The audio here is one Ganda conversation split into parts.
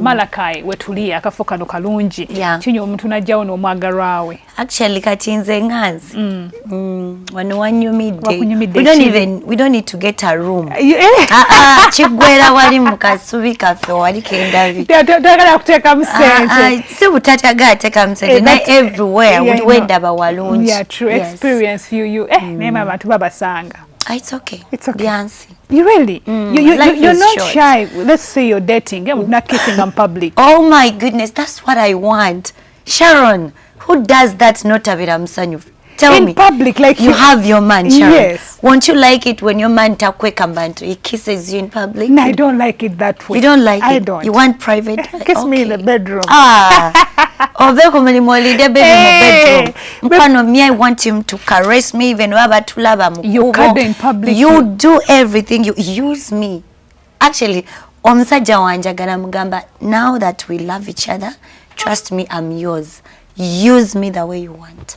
Malakai wetulia akafo kano kalungi kinyo omuntu najjawo n'omwagalwa we actually kati nze nganzi wano wanyumidde we don't need to get a room kigwera wali mu kasubi kaffe wali kendabi tayagala kuteeka mu ssente si butatagala teeka mu ssente naye everywhere wali wendaba walungi true experience you naye abantu babasanga. It's okay. Beyonce. You really? You're not short. Shy. Let's say you're dating. You're not kissing in public. Oh my goodness, that's what I want. Sharon, who does that? Not Avira Msanyu. Tell me. In public, like you have your man, Sharon. Yes. Won't you like it when your man takwe kambantu he kisses you in public? No, I don't like it that way. You don't like it? I don't. You want private? Kiss me in the bedroom. Oveko muli baby in the bedroom. Me, I want him to caress me even wabatulaba mukubo. You cuddle in public. You do everything. You use me. Actually, omusajja wanjagala mugamba, now that we love each other, trust me, I'm yours. Use me the way you want.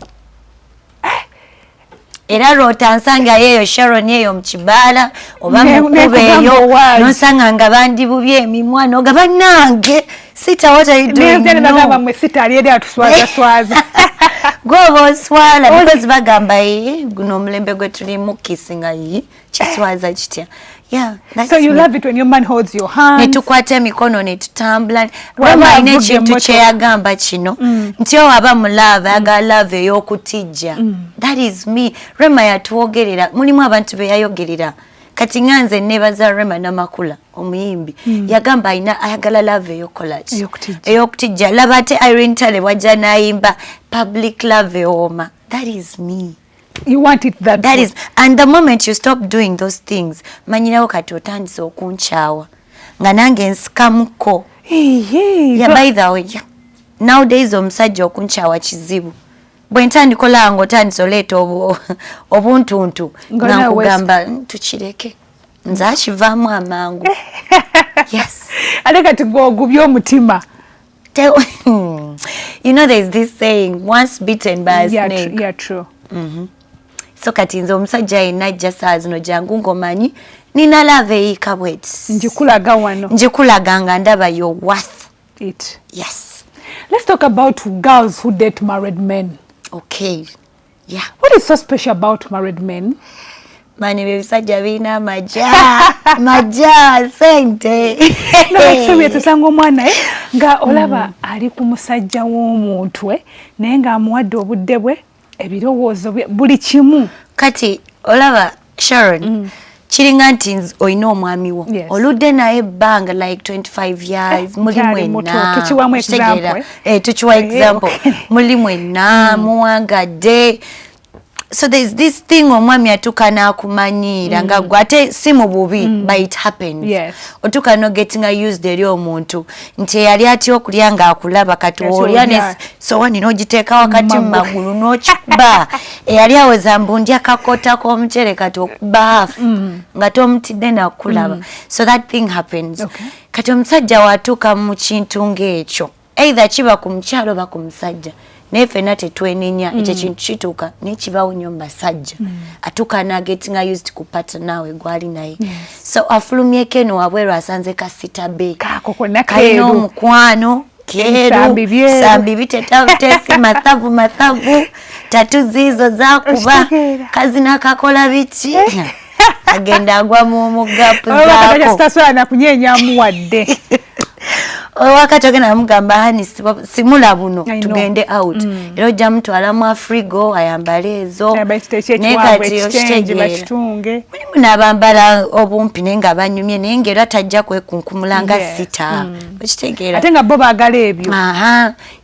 Era rota nsanga yeyo Sharon yeyo mchibala oba mukubeyo nosanga nga bandi bubye emimwa no gabanange sita what are you doing ne bagamba mwe sita ali eri atuswaza go swala because bagamba guno mulembe gwe tuli mu kissinga kiswaza kitya. Yeah, that's so you love it when your man holds your hand. Netukwate mikono netutambula. Wama ine kintu kyeyagamba kino. Nti aba mulava yaga love ey'okutijja. That is me. Rema yatuogerera. Mulimu abantu be yayogerera. Kati nganze nebaza Rema namakula omuyimbi. Yagamba ayagala love ey'okolachi. Ey'okutijja. Labate Irene Tale wajja nayimba public love oma. That is me. You want it that way. Is, and the moment you stop doing those things, manyinawo kati otandise okunchawa. Nga nange nsikamuko. Yeah, by the way, nowadays omusajja okunchawa kizibu. Bwe ntandikola ngo tandise oleeta obuntuntu nga nkugamba tukireke. Nze akivaamu amangu. Yes. Ate kati gw'ogubye omutima. You know there's this saying, once bitten by a snake. Yeah, true. So kati nze omusajja yenajja saa zino jangu ngomanyi nina love eyika bweti njikulaga wano njikulaga nga ndaba you're worth it. Yes. Let's talk about girls who date married men. Okay. Yeah. What is so special about married men? Mani bebisajja bina maja sente. No, tusanga omwana nga olaba ali ku musajja w'omuntu naye nga amuwadde obudde bwe ebirowoozo buli kimu. Kati olaba Sharon kiringa nti oyina omwami wo oludde naye ebbanga like 25 years muli mwenna tukiwamu example tukiwa example muli mwenna muwangadde. So there's this thing omwami atuka n'akumanyira nga gwate si mu bubi but it happens. Yes. Otuka no getting used eri omuntu nti yali atyo okulya nga akulaba kati olya so wani n'ogiteeka wakati mu magulu n'okikuba yali aweza mbundi akakota k'omucere kati okuba hafu nga tomutidde nakulaba. So that thing happens. Okay. Kati omusajja watuuka mu kintu ng'ekyo either kiba ku mukyalo oba ku musajja nefe nate twenenya ekyo kintu kituuka nekibawo nnyo mu basajja atuuka nagetinga used ku partner nawe gwali naye. So afulumyeko eno wabweru asanze kasita be kalina omukwano keeru sambi bitetesi mathavu tatu zizo zakuba kazina kakola biki agenda agwa mu mugapu zaako tasobola nakunyenyamu wadde. Wakati ogenda mugamba hani simula buno tugende out era ojja mutwala mu afrigo ayambale ezo nekati okitunge mulimu n'abambala obumpi naye nga banyumye naye ng'era tajja kwekunkumulanga sita okitegeera ate nga bo baagala ebyo.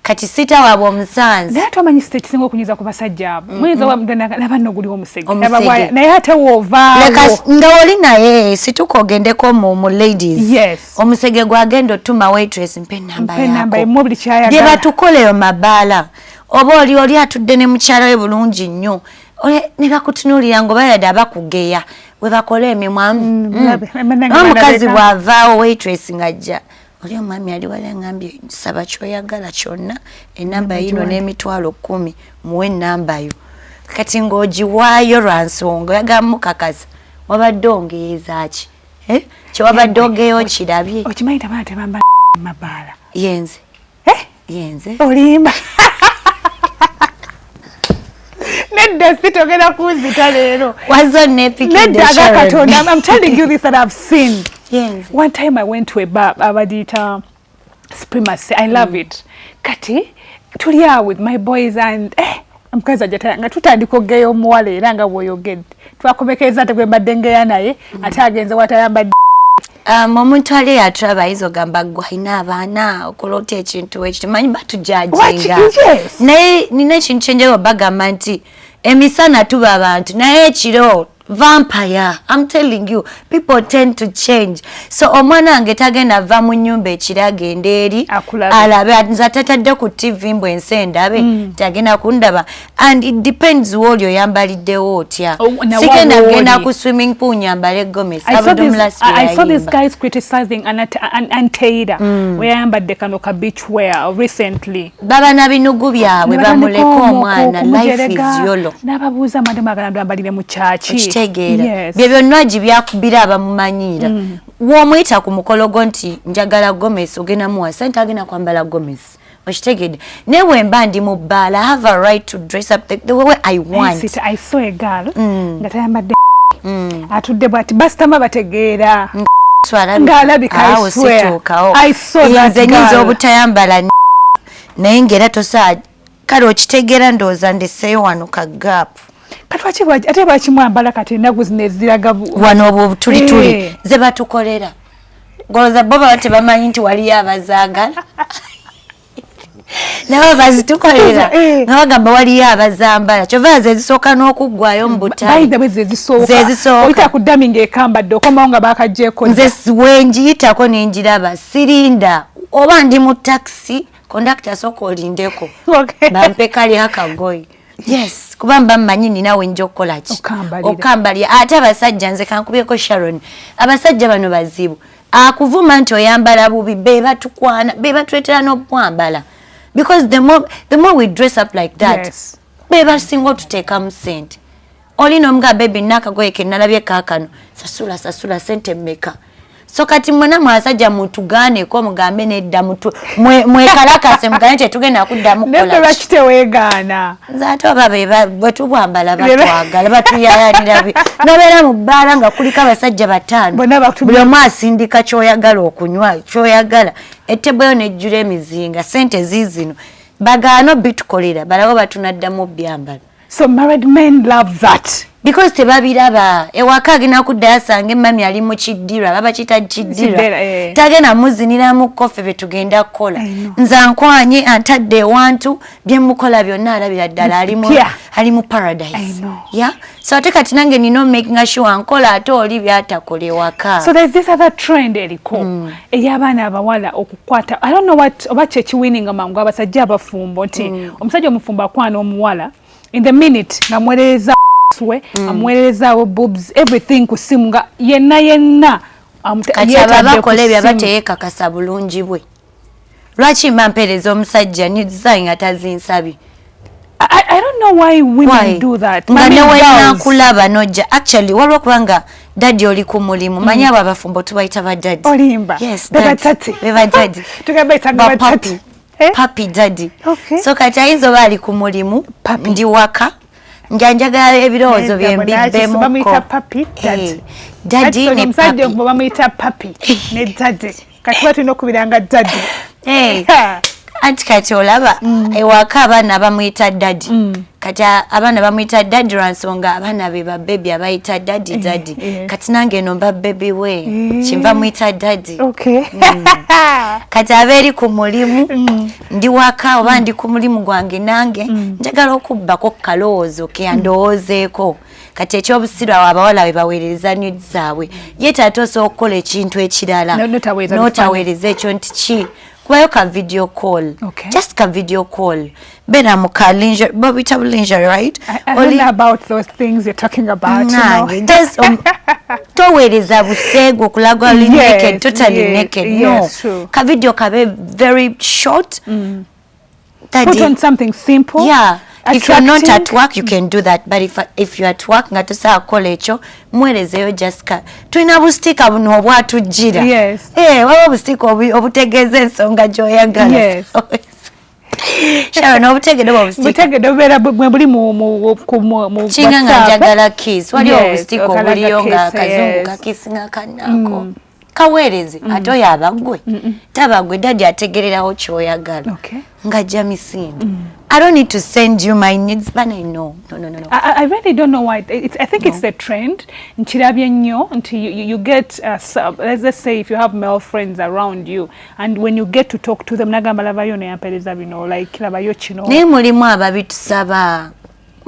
kati sita waabwe omusanze naye ate omanyi sita ekisinga okunyiza ku basajja abo muyinza nabanno guliwo omusege naye ate woovaawo nga oli naye situka ogendeko mu ladies omusege gwagenda otuma waitress mpe enamba yaako gye batukoleyo mabaala oba oli atudde ne mukyala we bulungi nnyo ne bakutunuulira nga obayadde abakugeya we bakola emimwa omukazi bw'avaawo waitress ng'ajja oli omwami ali wali ngambye saba kyoyagala kyonna enamba yino n'emitwalo 10 muwe enamba yo kati ng'ogiwaayo lwa nsonga oyagala mukakasa wabadde ongeeza ki kyewabadde ogeyo kirabye okimanyi tabaana tebambala Mabala. Yenze. Yenze. Olimba. Nedda sitogera kuzita lero. Wasn't epic. Nedda Katonda. I'm telling you this that I've seen. Yenze. One time I went to a bar, Abadita Supremacy. I love it. Kati, tulia with my boys and mkaza jata nga tutandiko geyo muwale era nga bwoyogedde. Twakomekeza ate gwe baddengeya naye ate agenze watayambadde. Omuntu ali yatraba izo gamba gwina abaana okolota ekintu ekyo manyi batujajinga naye nina ekintu kyenjewo bagamba nti emisana tuba abantu naye ekiro vampire. I'm telling you, people tend to change. So omwana wange tagenda va mu nyumba ekiro agenda eri alabe nza tatadde ku TV mbwe ensendabe tagenda kundaba, and it depends w'olyo yambaliddewo otya. Sigenda genda ku swimming pool nyambale gomesi. I saw these guys criticizing Anteida where yambadde kano ka beach wear recently. Baba na binugu byabwe bamuleko omwana, life is yolo. Nababuuza madama agamba mbalire mu chachi. Yes. Byebyo nwaji byakubira abamumanyira. Womuyita ku mukologo nti njagala gomesi ogenda muwa sente agenda kwambala gomesi. Oshitegede. Newe mba ndi mu bala, I have a right to dress up the way I want. I saw a girl nga tayambadde atudde bwati basitama bategeera ng'alabika I swear. I saw that girl. Nze obutayambala naye ngera tosa kale okitegeera ndowooza ndeseeyo wano ka gap. Katwachi ate bakimwambala kati ennaku zino eziraga wano obwo tuli ze batukolera ngoloza boba bate bamanyi nti waliyo abazaagala nabo bazitukolera nabagamba waliyo abazambala kyova ze zisooka n'okuggwayo mu butayi ze zisooka oyita ku ddami ng'ekambadde okomawo nga bakaggyeko nze wenjiyitako nenjiraba sirinda oba ndi mu taxi kondakita sooka olindeko bampe kali akagoyi. Yes, kubamba mmanyi ninawe njo okukola ki okambalira ate abasajja nze kankubyeko Sharon abasajja bano bazibu akuvuma nti oyambala bubi be batukwana be batwetera n'obwambala because the more we dress up like that be basinga tuteeka mu sente olino mga baby nakagoye kenalabye kaakano sasula sente mmeka. So kati mwena mwasajja mutugane ko mugambe nedda mutu mwekalakase mugane tetugenda kuddamu kola nebe bakiteweegaana zato babe batubwambala batwagala batuyayanira nobera mu bbala nga kuliko abasajja batano buli omu asindika kyoyagala okunywa kyoyagala ettebweyo nejjula emizinga sente ziizino bagaano bitukolera balabo batunaddamu byambala. So married men love that. Because tebabiraba ewaka agina kuddayo sange mami ali mu kiddira baba kita kiddira tagenda muzinira mu kofe betugenda kukola nza nkwanye antadde wantu bye mukola byonna alabira ddala ali mu paradise. Yeah, so ate kati nange nino making sure nkola ate oli byatakole ewaka. So there's this other trend eriko ey'abaana abawala okukwata. I don't know what ekiwinning amangu abasajja abafumbo nti omusajja omufumbo akwana omuwala in the minute ngamwereza amwereza boobs everything kusimu yenna kati abakola ebyo bateeka kasa bulungi bwe lwaki mampereza omusajja ni design atazinsabi. I don't know why women do that. Mane wena kulaba noja actually walwa kubanga daddy oli ku mulimu manyi abo abafumbo tubayita ba daddy. Olimba. Yes, beba tati. Beba daddy. Tukabaita beba tati. Papi daddy. Okay. So kati ayinzo bali ku mulimu ndi waka njagala ebirowoozo byembibbemu bamuyita papi daddy. Daddy ne papi bamuyita papi ne daddy. Kati batulina okubiranga daddy. Anti kati olaba ewaka abaana bamuyita daddy. Kati abaana bamuyita daddy lwansonga abaana be babebi abayita daddy. Kati nange eno mba baby we kinva muyita daddy. Okay. Kati abeeri ku mulimu ndi waka oba ndi ku mulimu gwange nange njagala okubbako kalowoozo ke andowoozeeko. Kati ekyobusirwa abawala we baweereza needs zaabwe ye taate osobola okukola ekintu ekirala n'otaweereza ekyo nti ki kubayo ka video call. Just ka video call bena muka lingerie bobita lingerie right. I don't know about those things you're talking about. Just toweereza busego okulagwa naked totally naked. No, ka video kabe very short. Put on something simple. Yeah. if you're not at work you can do that, but if you're at work nga tosa kola ekyo mwerezeyo Jessica tulina bustika buno obwatujjira waba bustika obutegeeza ensonga gy'oyagala Sharon obutegedde bubeera buli mu kinga nga njagala kiss waliwo obustika obuliyo nga akazungu kakisinga kannako kaweereze ate oyo abagwe tabagwe daddy ategererawo kyoyagala nga jamisindi I don't need to send you my needs, but I know. No. I really don't know why. I think it's the trend. Until you get, let's say, if you have male friends around you, and when you get to talk to them,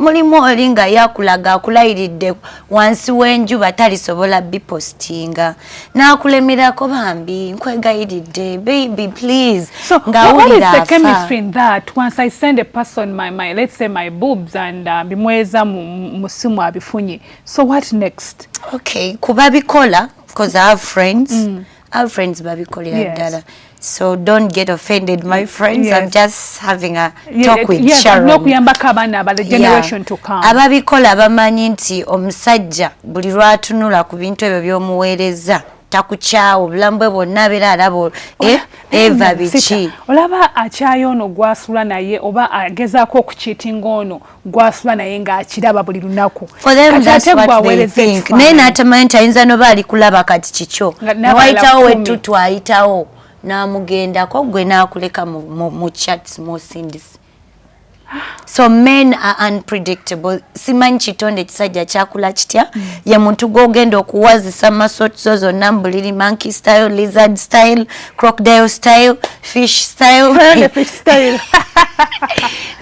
mulimu olinga yakulaga akulayiridde wansi w'enjuba talisobola bipostinga n'akulemerako bambi nkwegayiridde baby please what is the chemistry in that once I send a person my let's say my boobs and bimweza mu simu abifunye, so what next? Okay, kuba bikola because I have friends babikolera ddala. So don't get offended, my friends. I'm just having a talk with Sharon. The generation to come. Ababikola bamanyi nti omusajja buli lwatunula ku bintu ebyo by'omuweereza takukyawo obulamu bwe bwonna abeera alaba eva biki. Olaba akyayo ono gwasula naye oba agezaako okukiitinga ono gwasula naye ng'akiraba buli lunaku. For them that's what they think. Naye n'atamanyi nti ayinza n'oba ali kulaba kati kikyo. Newayitawo wettutu ayitawo. Namugendako gwe nakuleka mu chats mosindisi. So men are unpredictable. Simanyi kitonde kisajja kyakula kitya ye muntu gogenda okuwazisa masotso zonna mbuliri monkey style, lizard style, crocodile style, fish style. Fish style.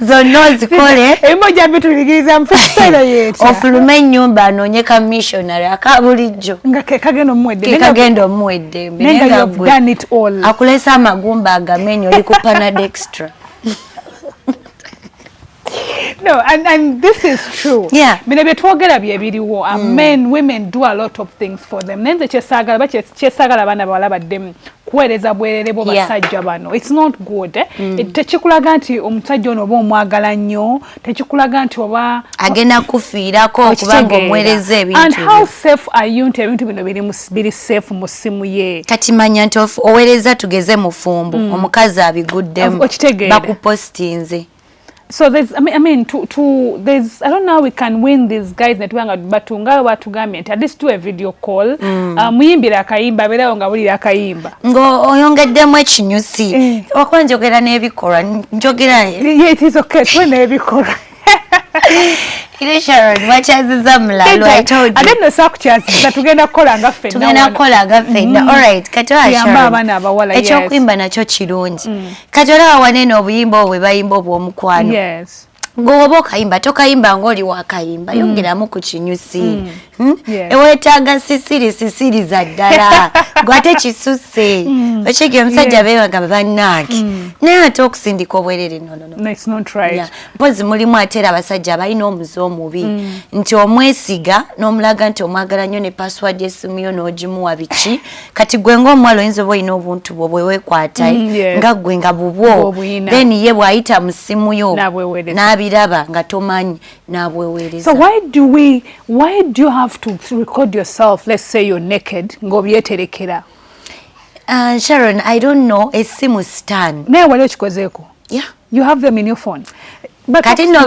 Zonna zikole emoja bituligiriza fish style yetu ofulume ennyumba anoonyeka missionary akabulijjo nga kekagenda omuwedde nenga done it all akulesa amagumba agamenyo oli ku Panadextra. No, and this is true. Yeah. Mina betwogera byebiriwo. Women do a lot of things for them. Nenze kyesagala bana bawala baddemu kuweereza bwerere bo basajja bano. It's not good. Tekikulaga nti omusajja ono oba omwagala nnyo, tekikulaga nti oba agenda kufiirako kubanga omuweereza ebintu. And how safe are you nti ebintu bino biri safe mu simu ye? Kati manya nti oweereza tugeze mu fumbo omukazi abiguddemu bakupostinze. So there's, I mean, there's, I don't know how we can win these guys that we but tunga watugambye at least do a video call. Muyimbira akayimba bera nga bulira akayimba. Ngo oyongeddemu ekinyusi. Wakuba njogera n'ebikola njogera. Yeah, it is okay. Twene ebikola. Sharon, wachaziza mlalo, I told you. I don't know sakuchaziza tugenda kola nga ffe. Tugenda kola nga ffe. All right, katoa Sharon. Ekyokwimba nakyo kirungi. Katola wanene obuyimba obwe bayimba obw'omukwano. Yes. Ngoba okayimba tokayimba ng'oli wakayimba yongeramu ku kinyusi. Ewetaaga sisiri za ddala gwate kisuse okyeyo omusajja beebaga bannange naye ate okusindika obwerere no it's not right. Mpozi mulimu ate era abasajja abalina omuze omubi nti omwesiga n'omulaga nti omwagala nnyo ne password y'essimu yo n'ogimuwa biki kati gwe ng'omuwala oyinza oba olina obuntu bwo bwe weekwata nga ggwe nga bubwo then ye bw'ayita mu ssimu yo n'abiraba nga tomanyi n'abweweereza. So why do you have to record yourself, let's say you're naked, ng'obyeterekera? Sharon, I don't know, esimu stand. Naye wali okikozeeko? Yeah. You have them in your phone? Kati nno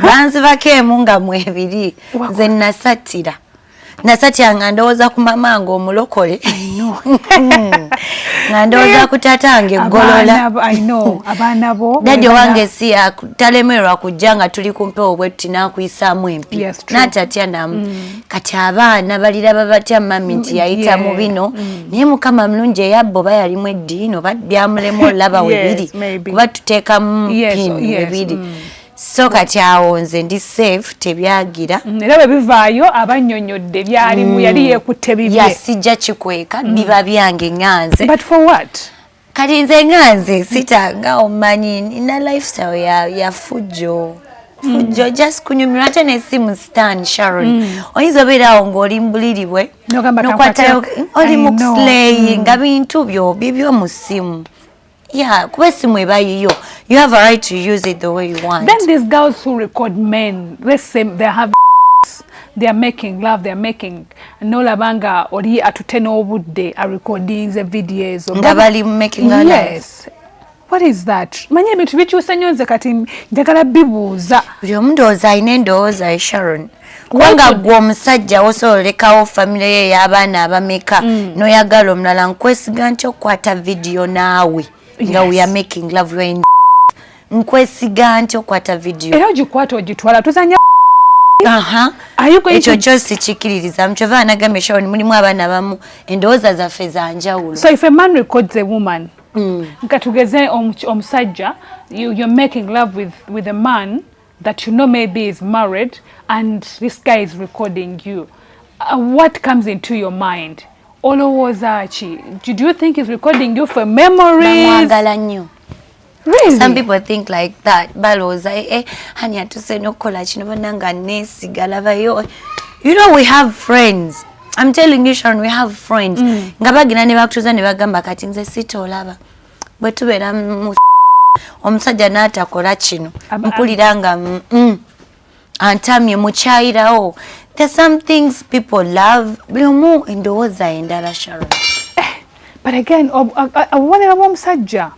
banzibako emu nga mwebiri nze nasatira nga ndowooza ku mama nga omulokole nga ndowooza ku taata nga eggolola abaana bo daddy wange si talemerwa kujja nga tuli ku mpewo bwetuti n'akuyisaamu empi n'atatya namu kati abaana baliraba batya mami nti yayita mu bino naye mukama mulungi eyabba oba yalimu eddiini oba byamulemu olaba webiri kuba tuteekamu pin webiri. So kati awo nze ndi safe tebyagira era bwe bivaayo abannyonnyodde byalimu yali yeekutte bibye yasijja kikweka biba byange ŋŋanze. But for what? Kati nze ŋŋanze sitanga omanyi nina lifestyle ya fujjo just kunyumirwa ate n'essimu stand Sharon oyinza obeera awo ng'oli mbuliri bwe nokwatayo oli mu kusileyi nga bintu byo bibyo mu ssimu. Yeah, kuba essimu eba yiyo You have a right to use it the way you want. Then these girls who record men, let's say they have they are making love, they are making no labanga or he atuteno obudde are recording the videos ngabali making love. Yes. What is that? Manye bintu bikyusa nyonze kati njagala bibuuza. Buli omuntu ozaine ndowooza Sharon. Kubanga gwe omusajja osobolekawo famire ye y'abaana abameka n'oyagala omulala nkwesiga nti okwata video naawe nga we are making love when nkwesiga nti okwata video. Era ogikwata ogitwala tuzanya ekyo kyose kikiririza mukyova anagambye Sharon mulimu abaana bamu endowooza zaffe za njawulo. So if a man records a woman nkatugeze omusajja you're making love with a man that you know maybe is married and this guy is recording you, what comes into your mind? Olowooza ki? Do you think he's recording you for memories? Namwagala nnyo. Really? Some people think like that. Balooza hani atuse nokola kino bananga nesigala bayo. You know we have friends. I'm telling you Sharon, we have friends. Ngabagina ne bakutuza ne bagamba kati nze sitolaba. Bwe tubeera omusajja n'atakola kino mpuliranga antamye mukyayirawo. There's some things people love. Buli omu endowooza endala Sharon. But again, obubonero bw'omusajja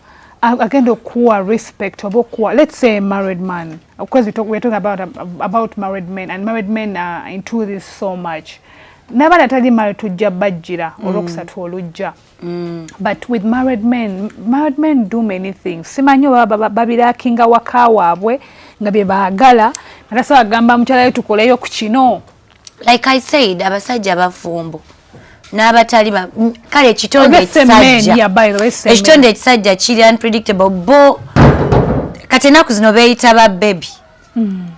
agenda okuwa respect oba okuwa, let's say a married man. Of course we're talking about married men, and married men are into this so much. N'abaana tali married tujja bajjira olwokusatu olujja. But with married men do many things. Simanyi oba babirakinga waka waabwe nga bye baagala nalasa bagamba mukyalayo tukoleyo ku kino. Like I said, abasajja abafumbo n'abatali kale ekitonde ekisajja kiri unpredictable bo kati ennaku zino beeyita ba baby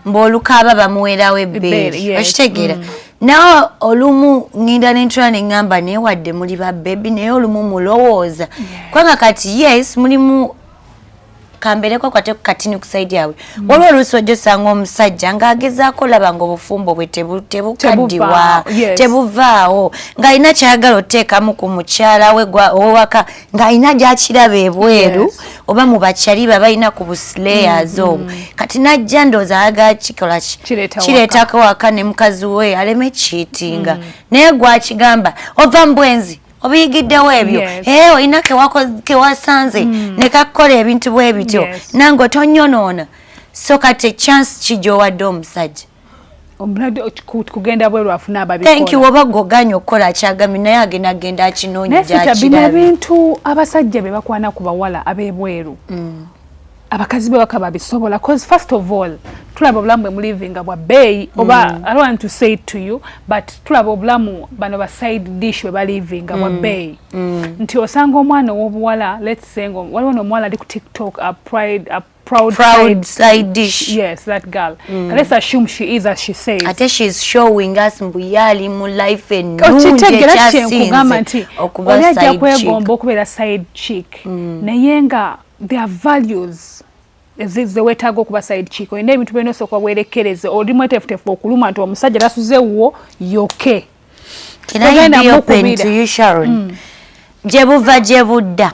mb'olukaaba bamuwerawo ebbeeri okitegeera. Nawe olumu nginda n'entula ne ngamba naye wadde muli ba baby naye olumu mulowooza kubanga kati yes mulimu kambereko kwate kukatini kusaidi yawe waliwo oluusi ojja osanga omusajja ng'agezaako laba ng'obufumbo bwe tebukaddiwa tebuvaawo ng'alina kyayagala oteekamu ku mukyala we owaka ng'alina gy'akiraba ebweru oba mu bakyali balina ku buslayers obwo kati n'ajja ndowooza ayagala kikola kireetako waka ne mukazi we aleme cheatinga naye gwakigamba ova mu bwenzi obiyigiddewo ebyo olina kewasanze ne kakukola ebintu bwe bityo nange otonyonoona so kati chance kijowadde omusajja kugenda bweru afuna ababikola. Thank you oba goganya okukola kyagambye naye agenda akinoonya gyakirabye. Bino ebintu abasajja be bakwana ku bawala ab'ebweru abakazi be baka babisobola because first of all tulaba obulamu bwe mulivinga bwa bbeeyi oba I don't want to say it to you but tulaba obulamu bano ba side dish bwe balivinga bwa bbeeyi nti osanga omwana ow'obuwala let's say waliwo n'omuwala ali ku TikTok a proud side dish. Yes, that girl. Let's assume she is as she says. Ate she's showing us mbuyali mu life and nti okuba side kwegomba okubeera side chick. Naye nga their values ze wetaaga okuba side chick. Olina ebintu byonna osooka weerekereze oli mweteefuteefu okuluma nti omusajja tasuze wo yoke. Can I be open to you Sharon? Jebuva jebudda.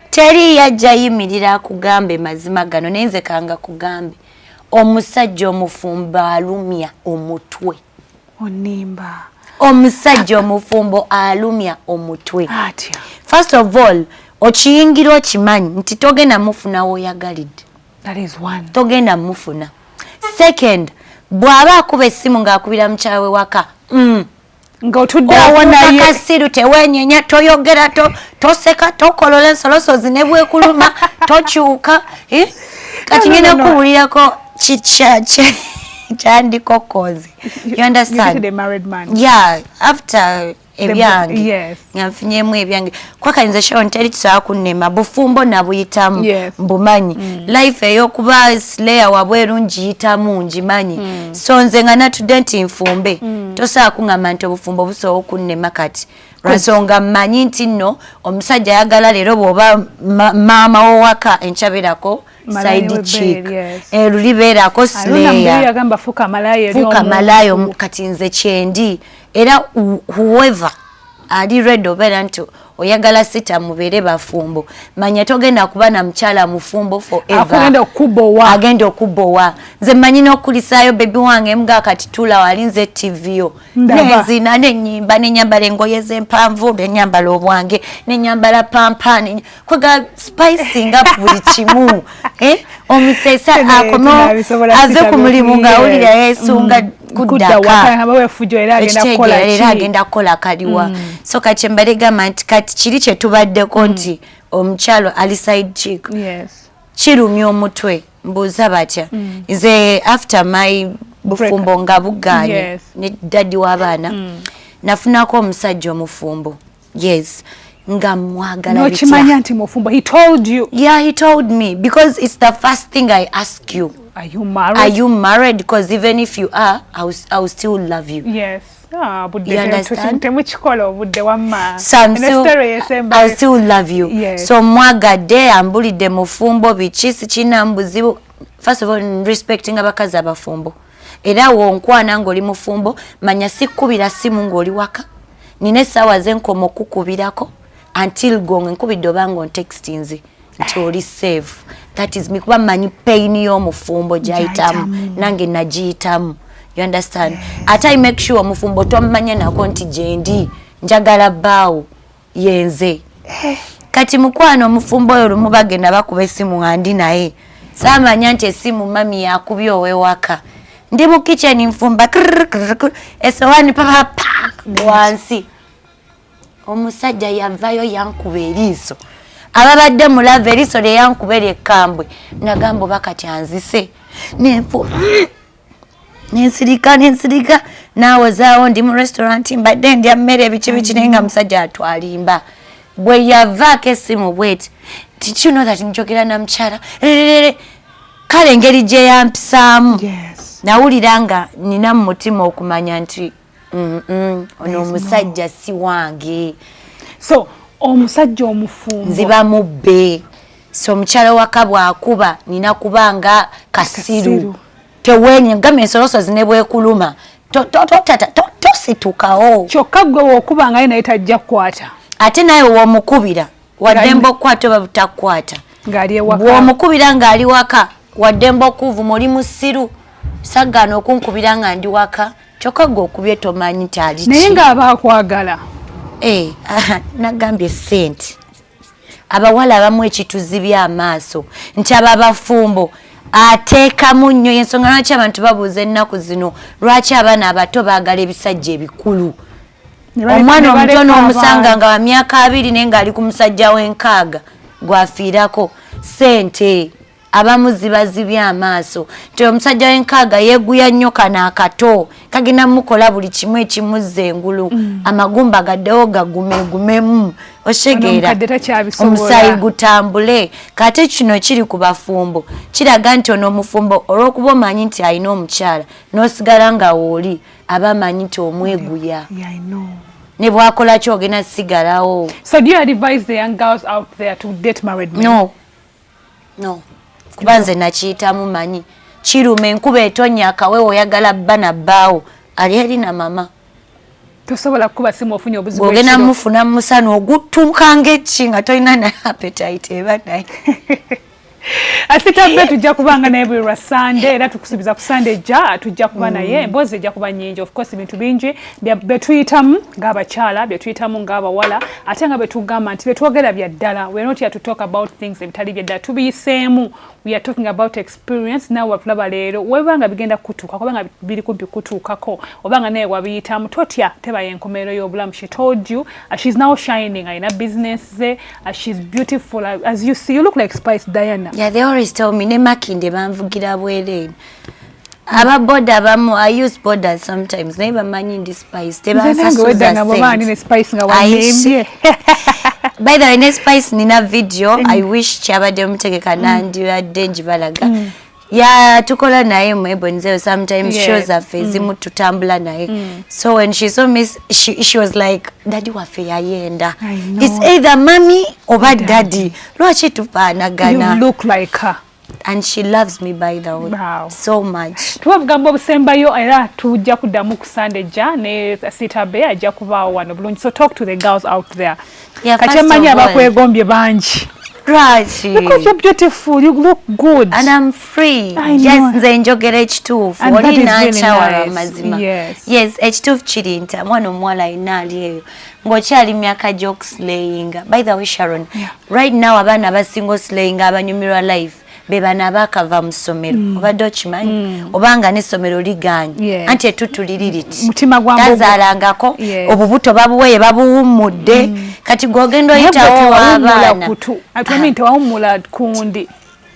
Teri yajja yimirira akugambe mazima gano nenze kanga kugambe omusajja omufumbo alumya omutwe onimba omusajja omufumbo alumya omutwe atya. First of all okiyingira okimanyi nti togenda mufuna woyagalidde. That is one. Togenda mufuna. Second bw'aba akuba essimu ng'akubira mukyawe waka nga otudde awanaye kasiru tewenyenya toyogera toseka tokolola ensolosozi ne bwekuluma tokyuka kati ngenda kuwulirako kyandikokozi. You understand? The married man. Yeah, after ebyange yes. Nyanfunyemu ebyange kwakayinza Sharon teri tusobola kunnema bufumbo nabuyitamu mbumanyi life eyokuba slayer wabweru njiyitamu njimanyi so nze nga natudde nti nfumbe tosobola kuŋŋamba nti obufumbo busobola okunnema kati lwansonga mmanyi nti nno omusajja ayagala leero bw'oba maama w'owaka encaberako side chick luli beerako slayer fuuka malayo kati nze kyendi era whoever ali ready obeera nti oyagala sita mubere bafumbo manya togenda kuba na mchala mufumbo forever agenda okubowa nze manyi n'okulisaayo bebi wange mga katitula walinze TV yo nezina n'ennyimba n'ennyambala engoye z'empanvu n'ennyambala obwange n'ennyambala pampani kwega spicing up buli kimu omusesa akono ave ku mulimu ng'awulira yesunga kudaka era agenda kukola kaliwa so kati mbalegamba nti kati kiri kye tubaddeko nti omukyalo ali side chick kirumya omutwe mbuuza batya nze after my bufumbo nga buganye ne daddy w'abaana nafunako omusajja omufumbo nga mwagala no chimanya nti mufumbo he told you? Yeah, he told me because it's the first thing I ask you. Are you married? Are you married? Because even if you are, I will still love you. Yes. You understand? So I'll still love you. Yes. So mwagade ambulide mufumbo bichisi china mbuzibu. First of all, respecting abakazi abafumbo. Era wonkwana ngoli mufumbo manya sikubira simu ngoli waka. Nine sawa zenkomo kukubirako until gonge nkubidde bango textinzi nti save. That is me kuba manyi pain yo mufumbo jaitamu nange najitamu. You understand? Ata I make sure mufumbo tomanya nako nti jendi njagala bawo yenze. Kati mukwano mufumbo oyo lumubagenda bakuba essimu ngandi naye samanya nti essimu mami yakubye owewaka ndi mu kitchen mfumba esowani papa wansi omusajja yavayo yankuba eriiso ababadde mulava eriiso lye yankubera ekambwe nagambo bakati anzise nensirika nawozaawo ndi mu restaurant mbadde ndya mmere ebiki naye nga musajja atwalimba bwe yavaako essimu bweti did you know that njogera na mukyala kale engeri gye yampisaamu nawulira nga nina mu mutima okumanya nti ono omusajja si wange. So omusajja omufumbo nziba mubbe. So omukyala waka bw'akuba nina kubanga kasiru tewenye ngame ensoloso zinebwekuluma tositukawo kyokka gwe wokuba nga naye tajja kukwata ate naye womukubira waddemba okukwata oba butakwata bw'omukubira ng'ali waka waddemba okuvuma oli musiru saggaana okunkubira nga ndi waka kyokka gwe okubye tomanyi nti ali ki naye ng'aba akwagala nagambye sente abawala abamu ekituzi by'amaaso nti abafumbo ateekamu nnyo yensonga lwaki abantu babuuza ennaku zino lwaki abaana abato baagala ebisajja ebikulu omwana omuto n'omusanga nga wa myaka 2 naye ng'ali ku musajja w'enkaaga gwafiirako sente abamu zibazibya amaaso nti omusajja w'enkaaga yeeguya nnyo kana akato kagenda mukola buli kimu ekimuzza engulu amagumba gaddewo gagumegumemu oshegeera omusayi gutambule kate kino kiri ku bafumbo kiraga nti ono omufumbo olw'okuba omanyi nti alina omukyala n'osigala nga wooli aba amanyi nti omweguya ne bwakola ki ogenda sigalawo. So do you advise the young girls out there to date married men? No kuba nze nakiyitamu manyi kiruma enkuba etonya akawewo oyagala bba na bbaawo ali eri na mama tosobola kuba simu ofunye obuzibu bw'ogenda mufuna musana ogutuuka ng'eki nga tolina na appetite eba naye Asita tujja kubanga naye buli lwa Sunday era tukusubiza ku Sunday ja tujja kuba naye emboozi ejja kuba nnyingi of course ebintu bingi betuyitamu ng'abakyala betuyitamu ng'abawala ate nga betugamba nti betwogera bya ddala we are not here to talk about things ebitali bya ddala tubiyiseemu we are talking about experience nawe watulaba leero webanga bigenda kutuuka kubanga biri kumpi kutuukako obanga naye wabiyitamu totya teba yenkomerero y'obulamu. She told you she's now shining alina business ze she's beautiful as you see you look like Spice Diana. Yeah, they always tell me ne makinde banvugira bwerere aba boda bamu I use boda sometimes naye bamanyi ndi Spice tebasasuza by the way ne Spice nina video I wish chabade mutegeka nandi denji balaga ya tukola naye mwebonzeo sometimes shows her face mututambula naye so when she saw me she was like daddy wafe yayenda it's either mommy or daddy lwachi tupanagana you look like her and she loves me by the way. Wow. So much. Tuwavugambo busembayo era tujja kuddamu ku Sunday ja ne Sita Bear ajja kubaawo wano bulungi. So talk to the girls out there. Yeah, kati mmanyi abakwegombye bangi. Raji. Because you're beautiful, you look good. And I'm free. Yes, nze njogera ekituufu. Oli nankyawala mazima. Yes, ekituufu kiri nti mwana omuwala alina ali eyo. Ng'okyali myaka gy'okuslayinga. By the way, Sharon, right now abaana abasinga oslayinga abanyumirwa life be bana bakava mu ssomero. Obadde okimanyi? Obanga n'essomero liganye. Anti ettutu liri liti. Tazaalangako obubuto babuweye babuwummudde. Kati gw'ogenda oyitawo abaana. Atwami tewawummula kundi.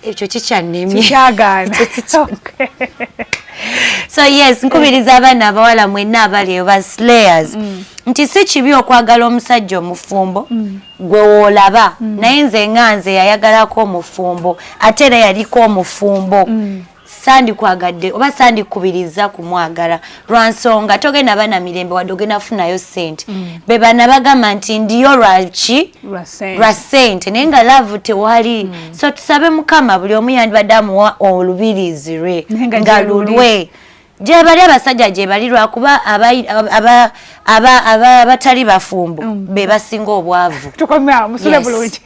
Ekyo kikyannemye. Kikyagaana. So yes, nkubiriza abaana abawala mwenna abali eba slayers. Nti si kibi okwagala omusajja omufumbo gwe woolaba naye nze nganze yayagalako omufumbo ate era yaliko omufumbo sandi kwagadde oba sandi kubiriza kumwagala lwansonga togenda bana mirembe wadde ogenda funayo ssente be bana bagamba nti ndiyo lwaki lwa ssente naye nga laavu tewali so tusabe Mukama buli omu yandibadde amuwa olubirizi lwe nga lulwe gye bali abasajja gye bali lwakuba abatali bafumbo be basinga obwavu. Tukomya musule bulungi.